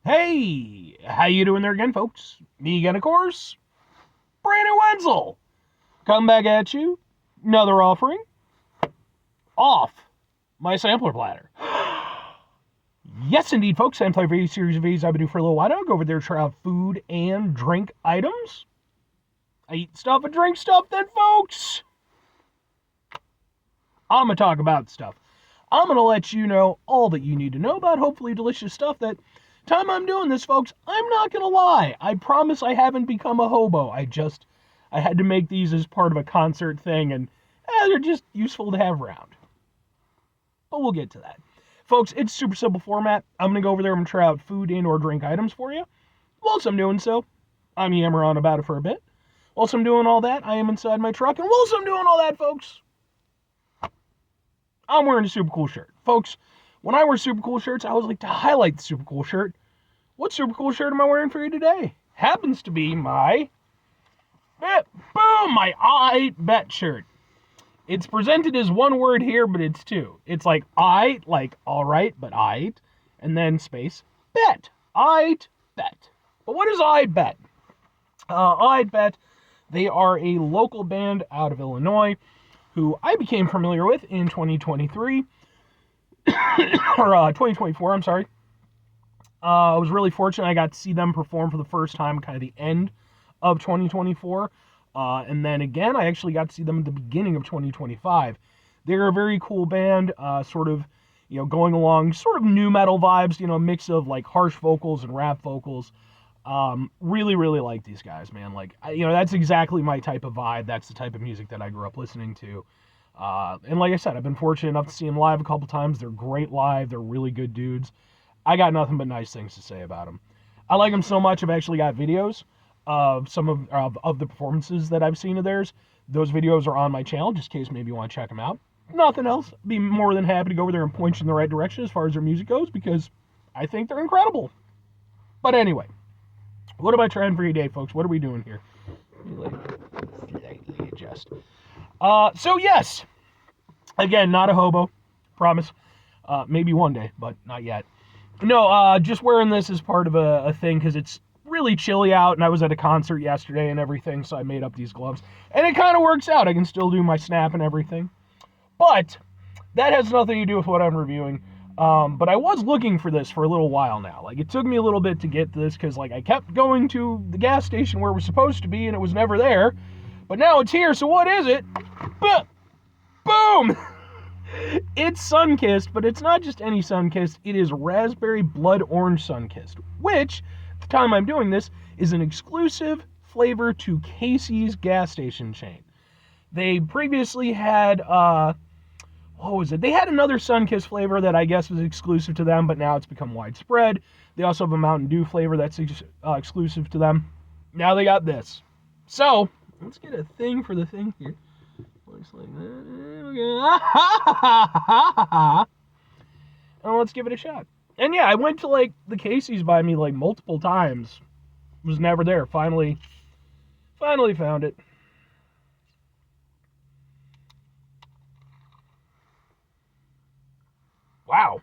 Hey, how you doing there again, folks? Me again, of course, Brandon Wenzel. Come back at you. Another offering off my sampler platter. Yes, indeed, folks. Sampler V series of V's I've been doing for a little while now. Go over there, try out food and drink items. I eat stuff and drink stuff, then, folks. I'm going to talk about stuff. I'm going to let you know all that you need to know about hopefully delicious stuff that time I'm doing this, folks, I'm not going to lie. I promise I haven't become a hobo. I had to make these as part of a concert thing, and they're just useful to have around. But we'll get to that. Folks, it's super simple format. I'm going to go over there and try out food and or drink items for you. Whilst I'm doing so, I'm yammering on about it for a bit. Whilst I'm doing all that, I am inside my truck, and whilst I'm doing all that, folks, I'm wearing a super cool shirt. Folks, when I wear super cool shirts, I always like to highlight the super cool shirt. What super cool shirt am I wearing for you today? Happens to be my my I bet shirt. It's presented as one word here, but it's two. It's like I, like all right, but I, and then space bet. I bet. But what is I bet? I bet they are a local band out of Illinois who I became familiar with in 2023 or 2024. I'm sorry. I was really fortunate. I got to see them perform for the first time, kind of the end of 2024. And then again, I actually got to see them at the beginning of 2025. They're a very cool band, sort of, going along sort of new metal vibes, a mix of like harsh vocals and rap vocals. Really, really like these guys, man. Like, that's exactly my type of vibe. That's the type of music that I grew up listening to. And like I said, I've been fortunate enough to see them live a couple times. They're great live. They're really good dudes. I got nothing but nice things to say about them. I like them so much. I've actually got videos of some of the performances that I've seen of theirs. Those videos are on my channel, just in case maybe you want to check them out. Nothing else. I'd be more than happy to go over there and point you in the right direction as far as their music goes, because I think they're incredible. But anyway, what am I trying for you today, folks? What are we doing here? Slightly adjust. So yes, again, not a hobo, promise. Maybe one day, but not yet. No, just wearing this as part of a thing because it's really chilly out, and I was at a concert yesterday and everything, so I made up these gloves. And it kind of works out. I can still do my snap and everything. But that has nothing to do with what I'm reviewing. But I was looking for this for a little while now. Like, it took me a little bit to get this because, like, I kept going to the gas station where it was supposed to be, and it was never there. But now it's here, so what is it? Boom! It's Sunkist, but it's not just any Sunkist. It is raspberry blood orange Sunkist, which, at the time I'm doing this, is an exclusive flavor to Casey's gas station chain. They previously had, what was it? They had another Sunkist flavor that I guess was exclusive to them, but now it's become widespread. They also have a Mountain Dew flavor that's exclusive to them. Now they got this. So, let's get a thing for the thing here. Looks like that. And let's give it a shot. And yeah, I went to like the Casey's by me like multiple times. Was never there. Finally found it. Wow.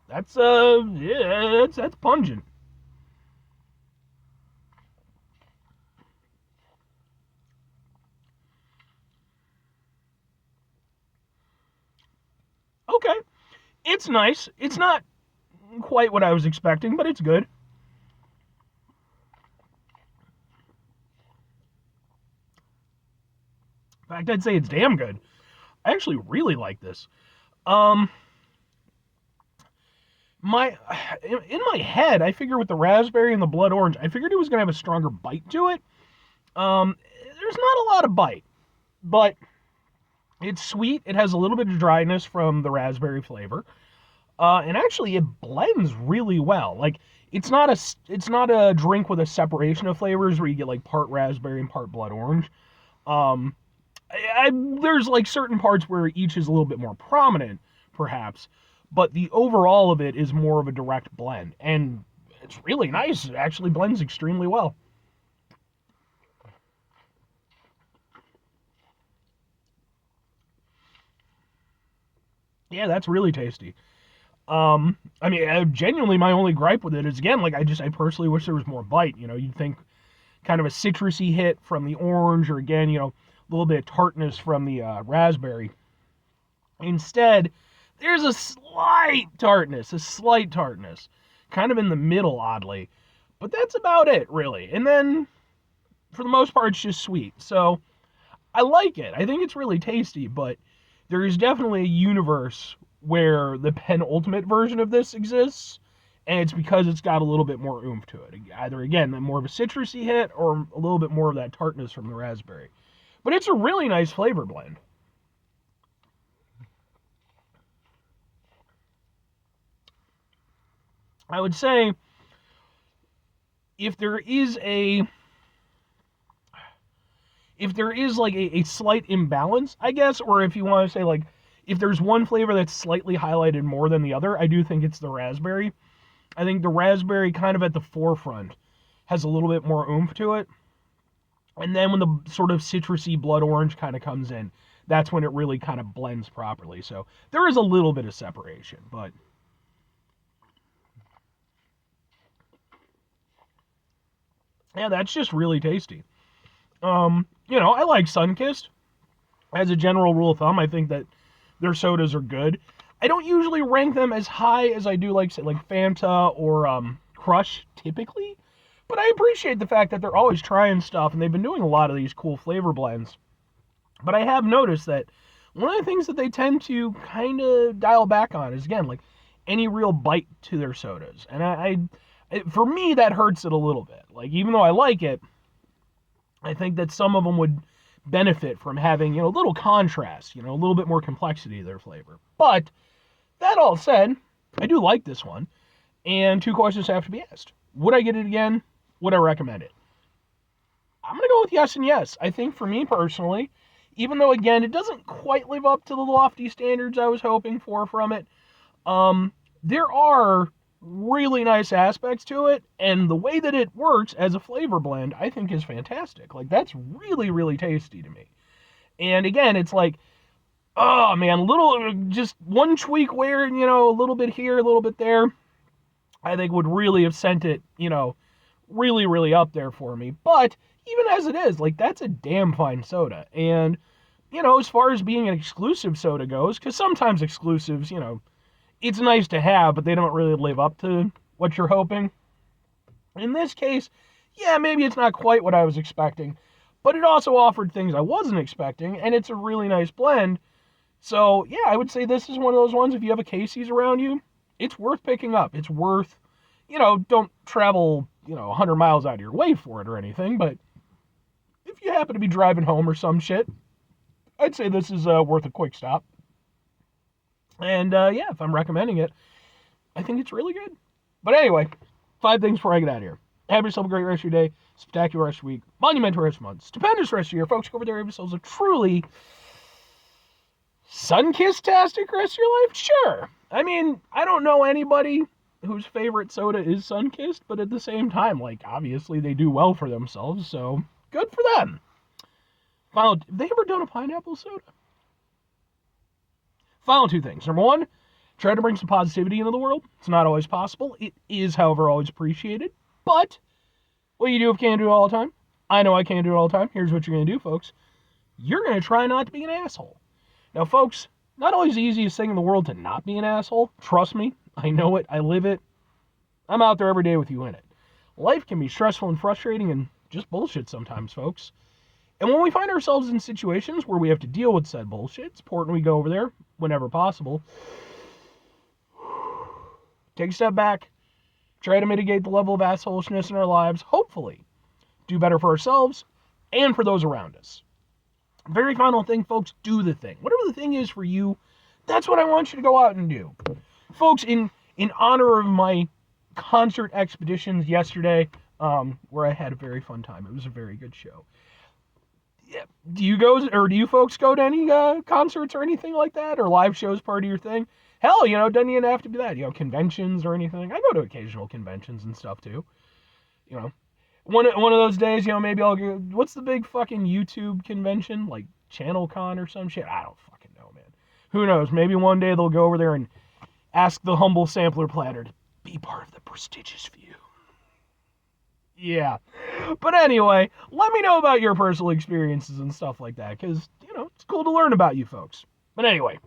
That's yeah, that's pungent. Okay. It's nice. It's not quite what I was expecting, but it's good. In fact, I'd say it's damn good. I actually really like this. Um, my in my head, I figured with the raspberry and the blood orange, I figured it was gonna have a stronger bite to it. There's not a lot of bite, but it's sweet. It has a little bit of dryness from the raspberry flavor, and actually it blends really well. Like it's not a drink with a separation of flavors where you get like part raspberry and part blood orange. Um, there's like certain parts where each is a little bit more prominent, perhaps, but the overall of it is more of a direct blend, and it's really nice. It actually blends extremely well. Yeah, that's really tasty. I mean, genuinely, my only gripe with it is, again, like, I personally wish there was more bite. You'd think kind of a citrusy hit from the orange, or again, a little bit of tartness from the raspberry. Instead, there's a slight tartness, kind of in the middle, oddly. But that's about it, really. And then, for the most part, it's just sweet. So, I like it. I think it's really tasty, but there is definitely a universe where the penultimate version of this exists, and it's because it's got a little bit more oomph to it. Either, again, more of a citrusy hit, or a little bit more of that tartness from the raspberry. But it's a really nice flavor blend. I would say, if there is like a slight imbalance, I guess, or if you want to say, like, if there's one flavor that's slightly highlighted more than the other, I do think it's the raspberry. I think the raspberry, kind of at the forefront, has a little bit more oomph to it. And then when the sort of citrusy blood orange kind of comes in, that's when it really kind of blends properly. So there is a little bit of separation, but yeah, that's just really tasty. I like Sunkist. As a general rule of thumb, I think that their sodas are good. I don't usually rank them as high as I do, like, say, like Fanta or Crush typically, but I appreciate the fact that they're always trying stuff, and they've been doing a lot of these cool flavor blends. But I have noticed that one of the things that they tend to kind of dial back on is, again, like, any real bite to their sodas. And for me, that hurts it a little bit. Like, even though I like it, I think that some of them would benefit from having, a little contrast, a little bit more complexity to their flavor. But that all said, I do like this one. And two questions have to be asked. Would I get it again? Would I recommend it? I'm going to go with yes and yes. I think for me personally, even though, again, it doesn't quite live up to the lofty standards I was hoping for from it, there are really nice aspects to it, and the way that it works as a flavor blend, I think, is fantastic. Like, that's really, really tasty to me. And again, it's like, oh man, just one tweak where, a little bit here, a little bit there, I think would really have sent it, really, really up there for me. But even as it is, like, that's a damn fine soda. And, as far as being an exclusive soda goes, because sometimes exclusives, it's nice to have, but they don't really live up to what you're hoping. In this case, yeah, maybe it's not quite what I was expecting, but it also offered things I wasn't expecting, and it's a really nice blend. So, yeah, I would say this is one of those ones, if you have a Casey's around you, it's worth picking up. It's worth, don't travel, 100 miles out of your way for it or anything, but if you happen to be driving home or some shit, I'd say this is worth a quick stop. And, yeah, if I'm recommending it, I think it's really good. But anyway, 5 things before I get out of here. Have yourself a great rest of your day, spectacular rest of your week, monumental rest of your month, stupendous rest of your year. Folks, go over there, have yourselves a truly Sunkist-tastic rest of your life? Sure. I mean, I don't know anybody whose favorite soda is Sunkist, but at the same time, like, obviously they do well for themselves, so good for them. Final, have they ever done a pineapple soda? Final 2 things. Number 1, try to bring some positivity into the world. It's not always possible. It is, however, always appreciated. But what you do if you can't do it all the time, I know I can't do it all the time. Here's what you're going to do, folks. You're going to try not to be an asshole. Now, folks, not always the easiest thing in the world to not be an asshole. Trust me. I know it. I live it. I'm out there every day with you in it. Life can be stressful and frustrating and just bullshit sometimes, folks. And when we find ourselves in situations where we have to deal with said bullshit, it's important we go over there whenever possible. Take a step back. Try to mitigate the level of assholishness in our lives. Hopefully, do better for ourselves and for those around us. Very final thing, folks, do the thing. Whatever the thing is for you, that's what I want you to go out and do. Folks, in honor of my concert expeditions yesterday, where I had a very fun time. It was a very good show. Yeah, do you folks go to any concerts or anything like that, or live shows part of your thing? Hell, doesn't even have to be that. Conventions or anything. I go to occasional conventions and stuff too. One of those days, maybe I'll go. What's the big fucking YouTube convention? Like Channel Con or some shit? I don't fucking know, man. Who knows? Maybe one day they'll go over there and ask the humble sampler Platter to be part of the prestigious few. Yeah. But anyway, let me know about your personal experiences and stuff like that, because, it's cool to learn about you folks. But anyway,